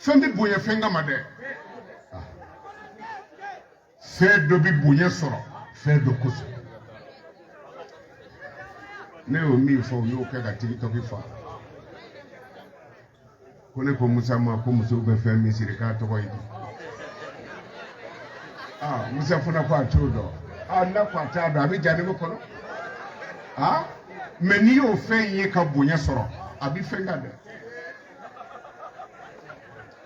fɛn bɛ bonya fɛn kama dɛ fɛn dɔ bɛ bonya sɔrɔ fɛn dɔ kosɔn ne y'o min fɔ u y'o kɛ ka TikTok fa ko ne ko Musa ma ko musow bɛ fɛn min siri k'a tɔgɔ ye di Musa fana ko a t'o dɔn n'a ko a t'a dɔn a bɛ ja ne kɔnɔ mais n'i y'o fɛn ye ka bonya sɔrɔ a bɛ fɛn ka dɛ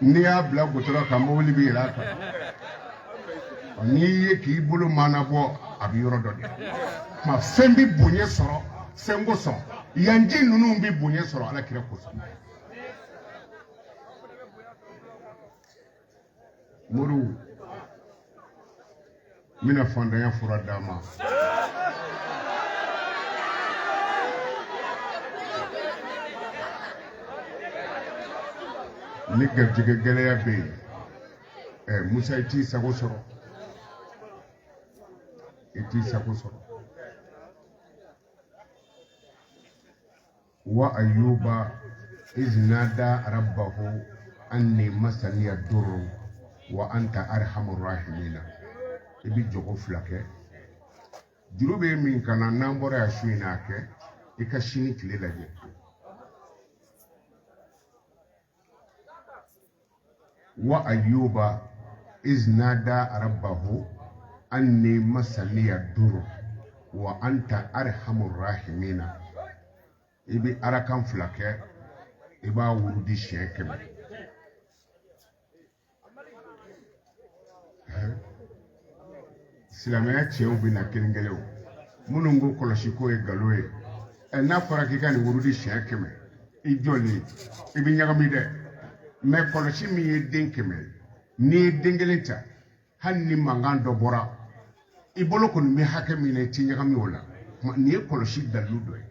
n'i y'a bila gotɔrɔ kan mobili bɛ yɛlɛ a kan n'i ye k'i bolo mana bɔ a bɛ yɔrɔ dɔ de ma fɛn bɛ bonya sɔrɔ fɛn kosɔn yanji ninnu bɛ bonya sɔrɔ ala kira kosɔn Moriw n bɛna fantanya fura d'a ma ni garijɛgɛ gɛlɛya bɛ yen Musa i t'i sago sɔrɔ i t'i sago sɔrɔ wa Ayuba iz nada rabbahu anni masaniya durru wa anta arhamur rahimina i bɛ jogo fila kɛ juru bɛ min kana n'an bɔra yan su in na kɛ i ka sini tile lajɛ wa Ayuba iz nada rabbahu anni masaniya durru wa anta arhamur rahimina i bɛ arakan fila kɛ i b'a wurudi siɲɛ 100 silamɛya cɛw bɛ na kelen-kelen minnu ko kɔlɔsi ko ye nkalon ye n'a fɔra k'i ka nin wurudi siɲɛ 100 i jɔlen i bɛ ɲagami dɛ mais kɔlɔsi min ye den 100 n'i ye den kelen ta hali ni mankan dɔ bɔra i bolo kɔni bɛ hakɛ min na i tɛ ɲagami o la nin ye kɔlɔsi dalilu dɔ ye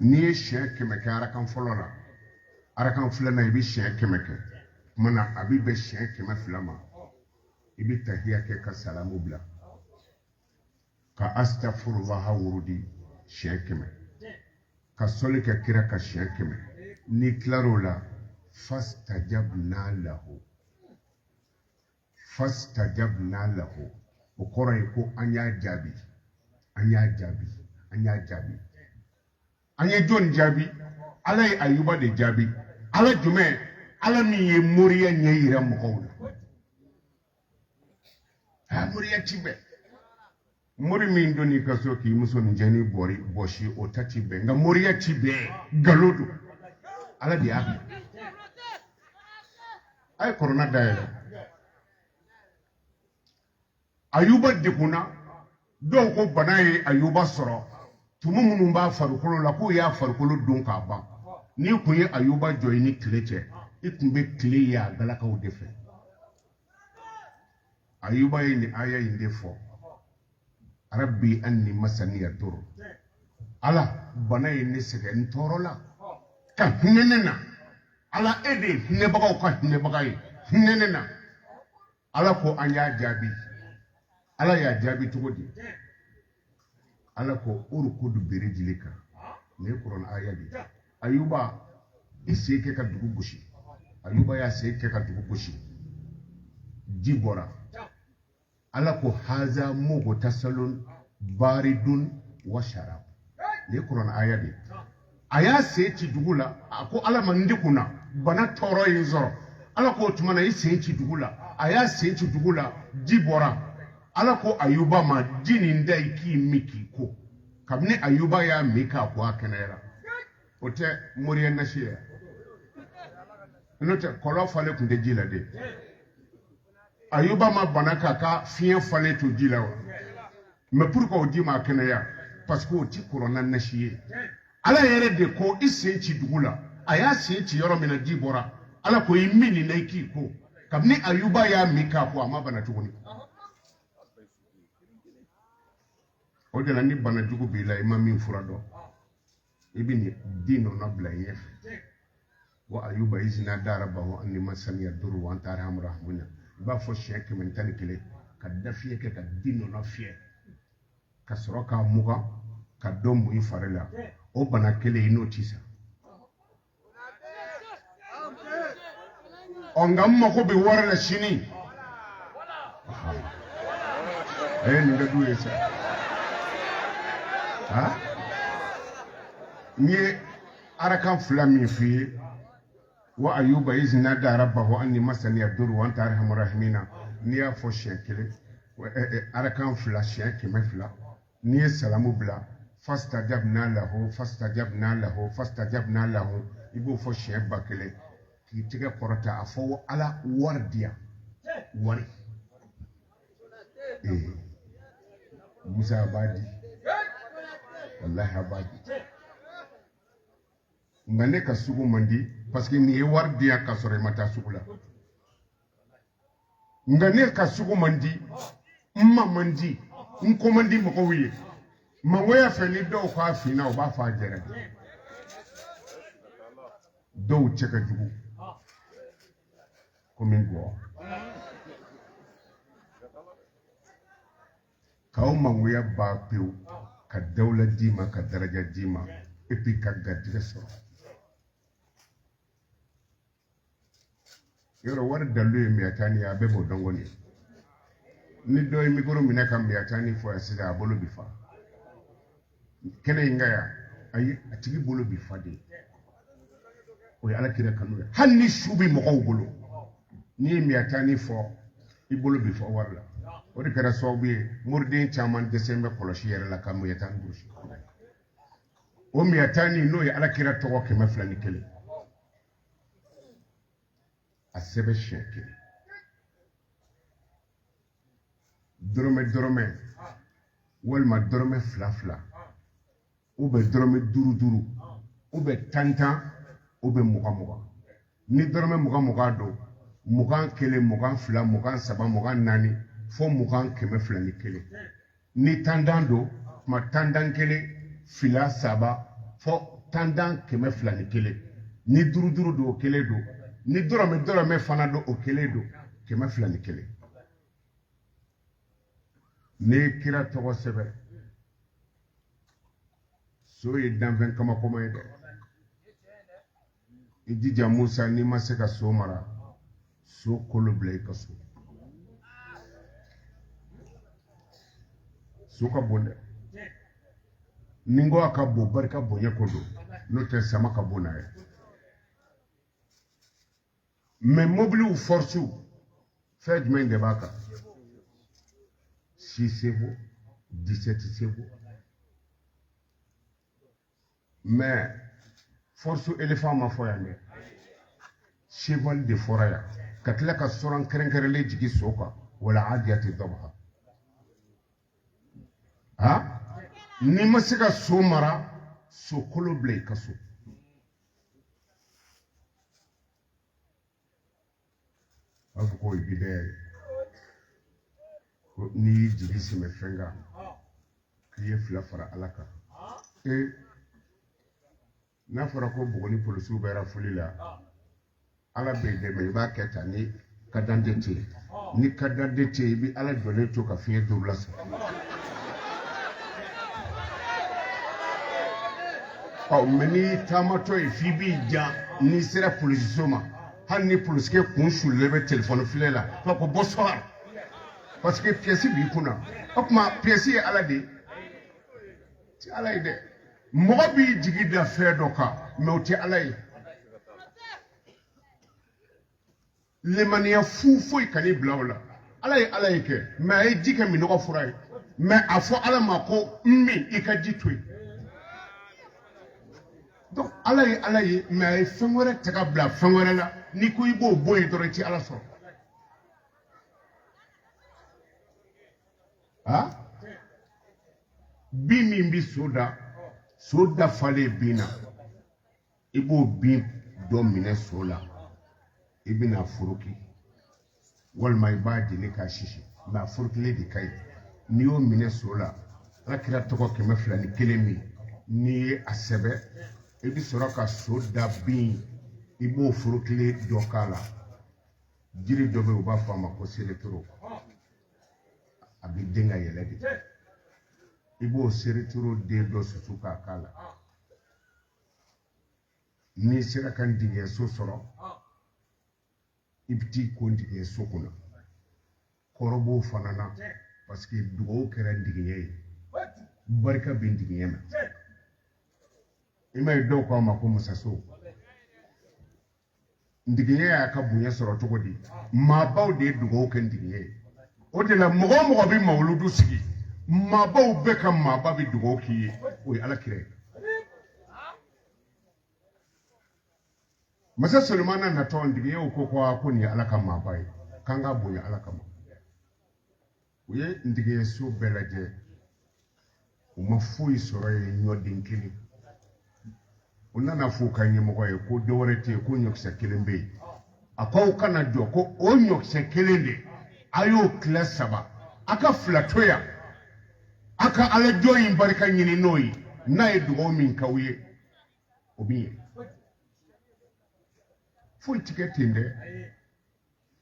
n'i ye siɲɛ 100 kɛ arakan fɔlɔ la arakan filanan i bɛ siɲɛ 100 kɛ mana a bɛ bɛn siɲɛ 200 ma i bɛ tahiya kɛ ka salamu bila ka astaghfirullah wurudi siɲɛ 100 ka sɔli kɛ kira ka siɲɛ 100 n'i tilar'o la fastajabna lahu o kɔrɔ ye ko an y'a jaabi an ye jɔn jaabi ala ye Ayuba de jaabi ala jumɛn ala min ye moriya ɲɛ yira mɔgɔw la moriya ti bɛn mori min don n'i ka so k'i muso nin jɛni bɔsi o ta ti bɛn nka moriya ti bɛn nkalon don ala de y'a kɛ a ye kɔrɔna dayɛlɛ Ayuba degunna dɔw ko bana ye Ayuba sɔrɔ tumu minnu b'a farikolo la k'o y'a farikolo don k'a ban n'i kun ye Ayuba jɔ i ni tile cɛ i kun bɛ tile ye a galakaw de fɛ Ayuba ye nin aya in de fɔ Rabbi anni masaniya durru ala bana ye ne sɛgɛn n tɔɔrɔ la ka hinɛ ne na ala e de ye hinɛbagaw ka hinɛbaga ye hinɛ ne na ala ko an y'a jaabi ala y'a jaabi cogo di ala ko urukudu bere jili kan ne ye kuranɛ aya de Ayuba i sen kɛ ka dugu gosi Ayuba y'a sen kɛ ka dugu gosi ji bɔra ala ko haza mughtasalun baridun wa sharab ne ye kuranɛ aya de a y'a sen ci dugu la a ko ala ma n di kunna bana tɔɔrɔ ye n sɔrɔ ala ko o tuma na i sen ci dugu la a y'a sen ci dugu la ji bɔra ala ko Ayuba ma ji nin da i k'i min k'i ko kabini Ayuba y'a min k'a bɔ a kɛnɛyara o tɛ moriya nasi ye n'o tɛ kɔlɔn falen tun tɛ ji la de Ayuba ma bana k'a ka fiɲɛ falen to ji la wa mais pour que o di ma kɛnɛya parce que o ti kuranɛ nasi ye ala yɛrɛ de ko i sen ci dugu la a y'a sen ci yɔrɔ min na ji bɔra ala ko i min nin na i k'i ko kabini Ayuba y'a min k'a ko a ma bana tuguni o de la ni bana jugu b'i la i ma min fura dɔn i bɛ nin di nɔnɔ bila i ɲɛfɛ wa Ayuba iz nada rabbahu anni masaniya durru wa anta arhamur rahimina i b'a fɔ siɲɛ 111 ka dafiɲɛ kɛ ka di nɔnɔ fiyɛ ka sɔrɔ k'a mugan ka dɔ mun i fari la o bana kelen i n'o ti sa ongamma ko be warla shini ninga duye sa ha ni arakan flami fi wa ayuba izna da rabbahu anni masani yadur wa anta arhamur rahimina ni ya fo shekele arakan fla shekele fla ni salamu bla fastajabna lahu ibo fo shek bakele ki tiga korota afo ala wardia wari Musa abadi wallahi abadi ngane ka sugu mandi parce que ni wardia ka sore mata sugula ngane ka sugu mandi mma mandi nko mandi mako wiye mangoya feni do kwa fina oba fa jere do cheka jugu komingo kawo mangoya ba pew ka dawla dima ka daraja dima epi ka gadire so yoro war dalu mi atani abebo dongoni ni do mi goro mi naka mi atani fo asida abolo bifa kene ngaya ayi atigi bolo bifa de o ya ala kire kanu hanni shubi mo ko bolo ni mi atani fo ibolo bifa warla o de kara sobi murdin chaman desembe koloshi yere la kamu yatan burshi o mi atani no ya ala kire to ko me flani kele asebe sheke dorome walma dorome flafla ube dorome duru ube tantan ube muga ni dorome muga do mugan kele mugan fla mugan saba mugan nani fo mugan keme fla ni kele ni tandan do ma tandan kele fila saba fo tandan keme fla ni kele ni duru do kele do ni dorome fana do o kele do keme fla ni kele ne kira togo sebe so yi danfen kama yede ijija Musa ni ma se ka so mara so kolo blay ka so ka bonde ningo aka bo barka bonye kodo no te sama ka bonaye mais mobile ou force fait du main de baka 6 c'est beau 17 c'est beau mais force éléphant ma foyane cheval de foraya katla ka soran kerenkerele jigi soka wala adiyati dabha ha ni masika somara so kolo blay kaso afuko ibide ni jigi sime fenga kiye flafara alaka na fara ko bugoni polisu bera fulila ala be de me ba keta ni kadandete ni kadandete bi ala jole to ka fiye durlas au meni tamato e fibi ja ni sera polisu soma han ni police ke kun shulle be telephone filela fa ko bonsoir parce que pièce bi kuna okuma pièce ala de ti ala de mo bi jigi da fe doka mewti ala le mania fu foi kani blawla ala ke mais jika mi no furay mais afo ala mako mi ikajitwe donc ala mais fengore taka bla fengore la ni ko ibo boy dore ci ala so ha bi mi mbi soda fale bina ibo bi domine sola ibina furuki wal mai baji ne ka shishi ba furuki le di kai ni o mine sola rakira toko keme flani kelemi ni asebe ibi soroka soda bin ibo furuki le dokala jiri dobe uba fama ko seletoro abi denga yeledi ibo seletoro de do susuka kala ni sira kan dinge so soro ibti ko ndigiɲɛ so kunna kɔrɔbɔw fana na parce que dugawu kɛra ndigiɲɛ ye barika bɛ ndigiɲɛ na i ma ye dɔw ko a ma ko masaso ndigiɲɛ y'a ka bonya sɔrɔ cogo di maabaw de ye dugawu kɛ ndigiɲɛ ye o de la mɔgɔ o mɔgɔ bɛ mawuludu sigi maabaw bɛɛ ka maaba bɛ dugawu k'i ye o ye Alakira ye masa Sulemana natɔ ndigiɲɛw ko nin ye Ala ka maaba ye k'an ka bonya Ala kama u ye ndigiɲɛ so bɛɛ lajɛ u ma foyi sɔrɔ yen ɲɔden kelen u nana f'u ka ɲɛmɔgɔ ye ko dɔ wɛrɛ tɛ yen ko ɲɔkisɛ kelen bɛ yen a ko aw kana jɔ ko o ɲɔkisɛ kelen de a y'o tile 3 a ka 2 to yan a ka Ala jɔn in barika ɲini n'o ye n'a ye dugawu min k'aw ye o bɛ ɲɛ foyi tɛ kɛ ten dɛ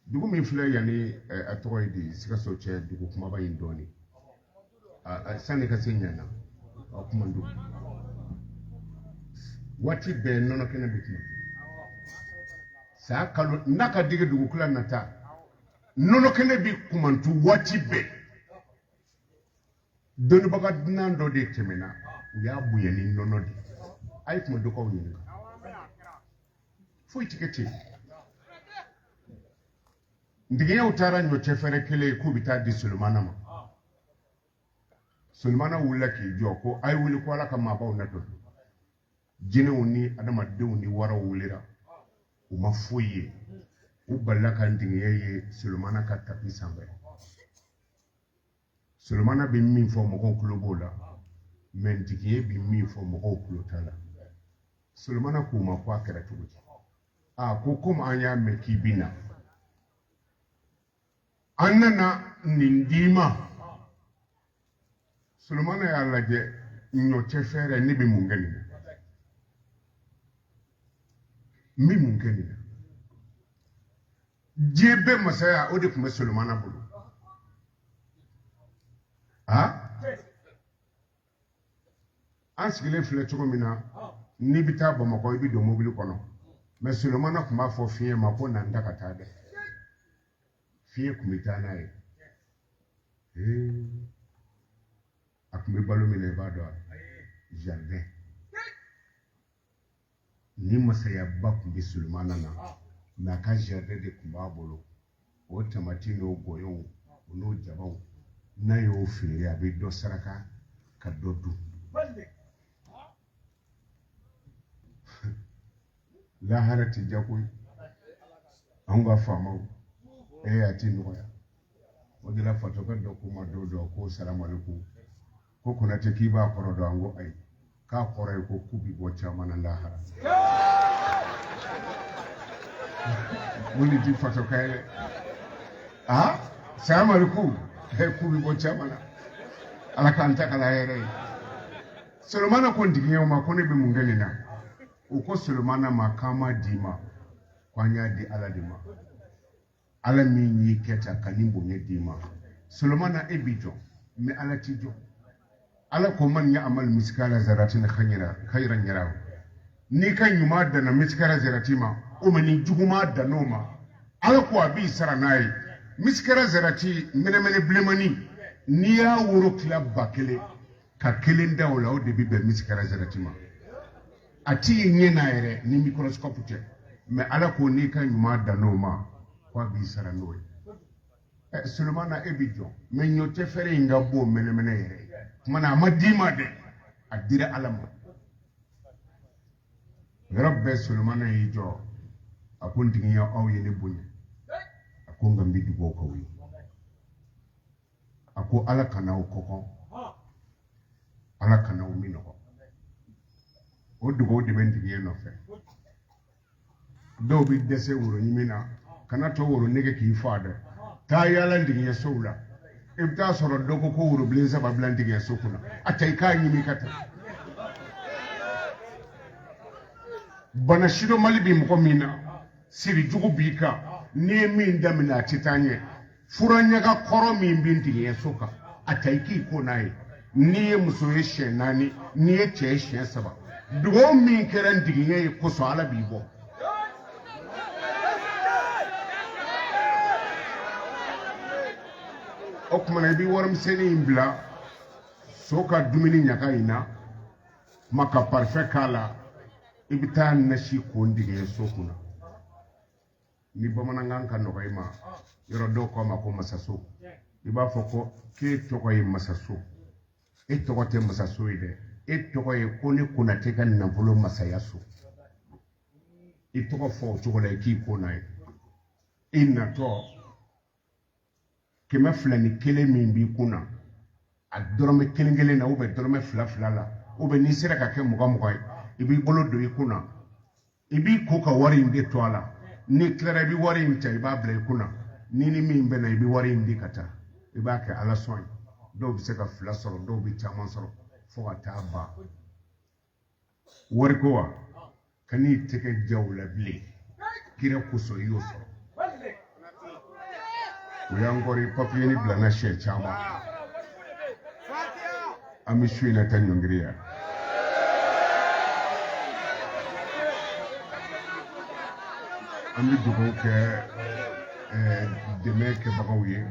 dugu min filɛ yan ni a tɔgɔ ye di Sikaso cɛ dugu kumaba in dɔɔnin sani ka se ɲana a kuma do waati bɛɛ nɔnɔ kɛnɛ bɛ kuma saa kalo n'a ka digi dugukila nata nɔnɔ kɛnɛ bɛ kumantu waati bɛɛ dɔnnibaga dunan dɔ de tɛmɛna u y'a bonya ni nɔnɔ de a ye kuma dɔgɔw ɲininka foyi tɛ kɛ ten ndigiɲɛw taara ɲɔcɛ fɛrɛ kelen k'u bɛ taa di Sulemana ma Sulemana wulila k'i jɔ ko a ye wuli ko Ala ka maabaw na don jinɛw ni adamadenw ni waraw wulira u ma foyi ye u balila ka ndigiɲɛ ye Sulemana ka tapi sanfɛ Sulemana bɛ min fɔ mɔgɔw tulo b'o la mais ndigiɲɛ bɛ min fɔ mɔgɔw tulo t'a la Sulemana k'u ma ko a kɛra cogo di ko komi an y'a mɛn k'i bɛ na an nana nin d'i ma Sulemana y'a lajɛ ɲɔcɛ fɛrɛ ne bɛ mun kɛ nin na n bɛ mun kɛ nin na diɲɛ bɛɛ masaya o de tun bɛ Sulemana bolo an sigilen filɛ cogo min na n'i bɛ taa Bamakɔ i bɛ don mobili kɔnɔ mais Sulemana tun b'a fɔ fiɲɛ ma ko na n da ka taa dɛ fiɲɛ tun bɛ taa n'a ye a tun bɛ balo min na i b'a dɔn jardin ni masayaba tun bɛ Sulemana na mais a ka jardin de tun b'a bolo o tamati n'o gɔyɔw o n'o jabaw n'a y'o feere a bɛ dɔ saraka ka dɔ dun lahara tɛ diya koyi anw ka faamaw a ti nɔgɔya o de la fatɔkɛ dɔ ko ma don dɔ ko salamalekum ko Konate k'i b'a kɔrɔ dɔn an ko ayi k'a kɔrɔ ye ko ku bi bɔ caman na lahara mun de ti fatɔkɛ ye salamalekum ku bi bɔ caman na Ala k'an ta kala yɛrɛ ye Sulemana ko ndigiɲɛw ma ko ne bɛ mun kɛ nin na u ko Sulemana ma k'an ma d'i ma k'an y'a di Ala de ma Ala min y'i kɛ tan ka nin bonya d'i ma Sulemana e bi jɔ mais Ala t'i jɔ Ala ko man ya'mal miskala zarratin khayran yarahu n'i ka ɲuman danna miskala zarrati ma o ma ni juguman dann'o ma Ala ko a b'i sara n'a ye miskala zarrati mɛnɛmɛnɛ bilenmanin n'i y'a woro tila 1000 ka kelen da o la o de bɛ bɛn miskala zarrati ma a t'i ye ɲɛ n'a yɛrɛ ni microscope tɛ mais Ala ko n'i ka ɲuman dann'o ma ko a b'i sara n'o ye Sulemana e bi jɔ mais ɲɔcɛ fɛrɛ in ka bɔ mɛnɛmɛnɛ yɛrɛ ye tuma na a ma d'i ma dɛ a dira Ala ma yɔrɔ bɛɛ Sulemana y'i jɔ a ko ndigiɲɛ aw ye ne bonya a ko nka n bɛ dugawu k'aw ye a ko Ala kana aw kɔkɔ Ala kana aw minɔgɔ o dugawu de bɛ ndigiɲɛ nɔfɛ dɔw bɛ dɛsɛ woro ɲimi na kana to woro nege k'i faa dɛ taa yaala ndigiɲɛ sow la i bɛ taa sɔrɔ dɔ ko woro bilen saba bila ndigiɲɛ so kunna a ta i k'a ɲimi ka taa bana sidɔnbali bɛ mɔgɔ min na siri jugu b'i kan n'i ye min daminɛ a tɛ taa ɲɛ fura ɲaga kɔrɔ min bɛ ndigiɲɛ so kan a ta i k'i ko n'a ye n'i ye muso ye siɲɛ 4 n'i ye cɛ ye siɲɛ 7 dugawu min kɛra ndigiɲɛ ye kosɔn Ala b'i bɔ o kuma na bi waram seni imbla soka dumini nyaka ina maka parfait kala ibita nashi ko ndige sokuna ni bamanangan kan no kayma yoro do ko ma ko masaso iba foko ke to ko yi masaso e to ko te masaso ide e to ko yi ko ni kuna te kan na bulo masayaso e to ko fo to ko la ki ko nay inna to kema fulani kele min bi kuna a dorome kelengele na ube dorome fla la ube ni sera ka ke muga ibi bolo do ikuna ibi ko ka wari inde to ala ni clara bi wari inte iba bla ikuna ni min be na ibi wari indi kata iba ka ala soin do bi se ka fla soro do bi chaman soro fo ata ba wari ko wa kani teke jawla bli kira kuso yoso uyangori papier ni bla na she chama amishui na tanyongria ami dugo ke deme ke bagawiye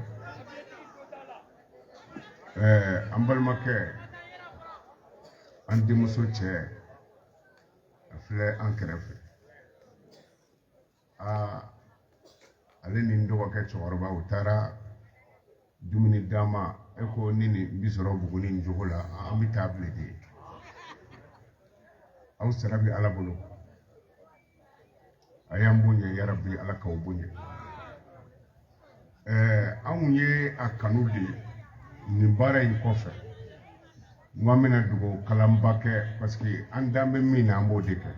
ambal make andi muso che afle ankrefe ale ni ndo ke choroba utara dumini dama eko nini bisoro buguni njogola ami table de aw sarabi ala bulu ayam bunye ya rabbi ala ka bunye amunye akanudi ni bara in kofe mwamena dugo kalambake parce que andambe mina amodeke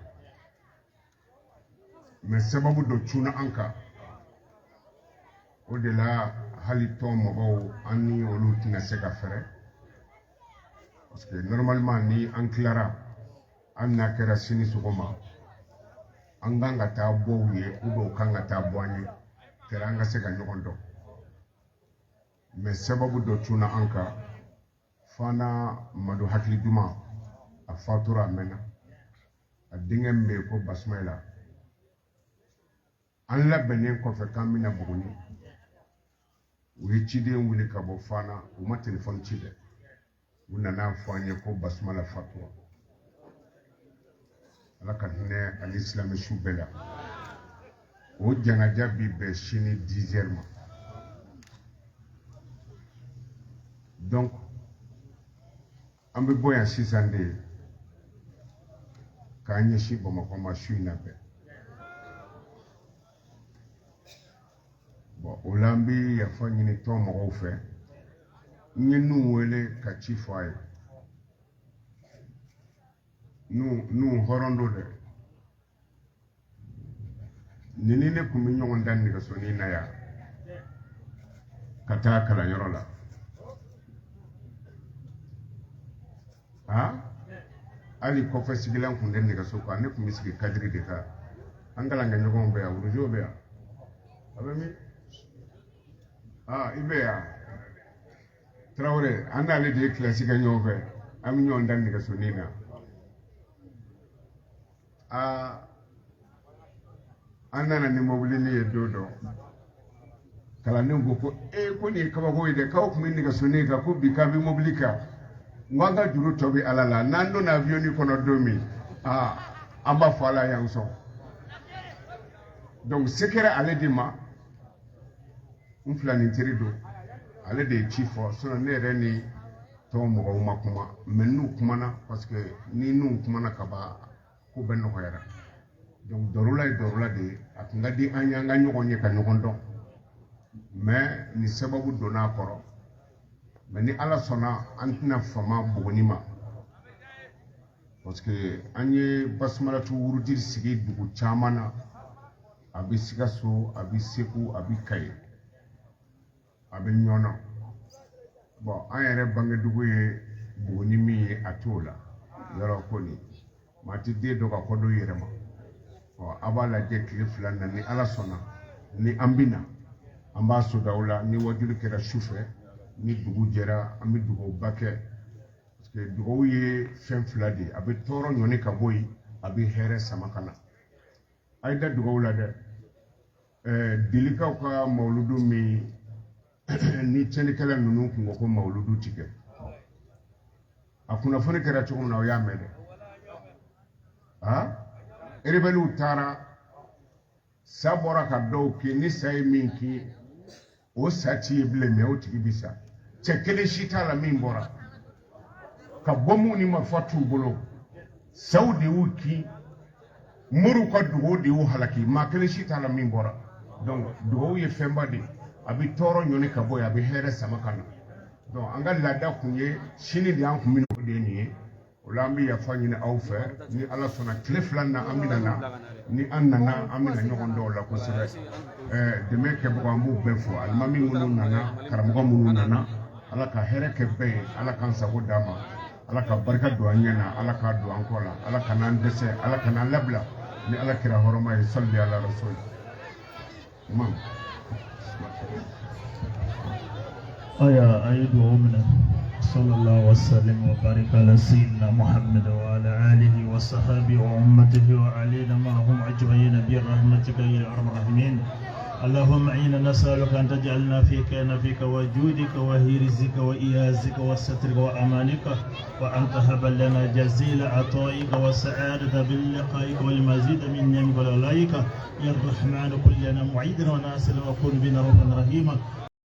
mais sababu do chuna anka odela hali to mogo ani olutina seka fere parce que normalement ni anklara anna kera sini sugoma anganga ta bowye udo kanga ta boanye teranga seka nyokondo mais sababu do tuna anka fana madu hakli duma a fatura mena a dingembe ko basmaila an labene ko fe kamina buguni wicide wuli ka bo fana uma telefon cide una na fanye ko basmala fatwa ala kan ne al islam shubela o janga jabi be shini 10h ma donc ambe boya 6 ande kanye shi boma ko ma shuina be bon olambi ya fanyi ni to mo fe nyinu wele ka chifaye nu horondo de nini ne kumi nyon dan ni ka soni na ya kata kala yorola ali ko fa sigilan kun den ni ka so ka ne kumi sigi kadri de ka angala nga nyogon be ya urujo be ya abemi ibe ya Traoré anda le de classique nyobe am nyon dan ni ka so ni na anana ni mobili ni dodo kala nengo ko ko ni kaba ko ide ka ko min ni ka soni ka ko bi ka bi mobilika nganga juru tobi alala nando na avion ni kono domi amba fala yanso donc sekere ale dima mflani terido ale de chifo so ne reni to mo makuma menu kumana parce que ni nu kumana kaba ko benno ko yara donc dorula de atunga di anyanga nyogonye ka nyogondo mais ni sababu dona koro mais ni ala sona antina fama bugonima parce que anye basmala tu wurudi sigi dugu chamana abi sigaso abi seku abi kay abi nyono bon ayere bangi dugu ye bugonimi atola yoro koni mati de doga kodo yerema abala je kilifla na ni ala sona ni ambina amba so dawla ni wajulu kera shufe ni dugu jera ami dugu bake parce que dugu ye fen fladi abi toro nyoni ka boyi abi here samakana aida dugu la de dilika ka mauludu mi ni tani kala nunu kungo ko mauludu tike akuna fone kera to na ya mede ha erebelu tara sabora ka do ki ni sai minki o sati bleme o tigi bisa chekele shita la mimbora ka bomu ni mafatu bolo saudi wuki muru ko duwo di wo halaki makele shita la mimbora donc duwo ye femba de abi toro nyone ka boya abi here samakana donc anga lada kunye shini di an kumino de ni olambi ya fanyina awfe ni ala sona kleflan na amina na ni annana amina nyogon do la ko sebe de meke bo ambu befo almami munu nana karamugo munu nana ala ka here ke be ala kan sago dama ala ka barka do anyana ala ka do ankola ala ka nan dese ala ka nan labla ni ala kira horoma salli ala rasul imam aya ayidu umna sallallahu wasallam wa baraka ala sayyidina Muhammad wa ala alihi wa sahbihi wa ummatihi wa alina ma'hum ajma'in bi rahmatika ya arhamar rahimin. اللهم إنا نسألك أن تجعلنا في كنفك وجودك وهرزك وإيازك وسترك وأمانك وأن تهب لنا جزيل عطائك والسعادة باللقائك والمزيد من نعمك ولائك يا الرحمن كلنا معيدا وناصرا وكن بنا ربا رحيما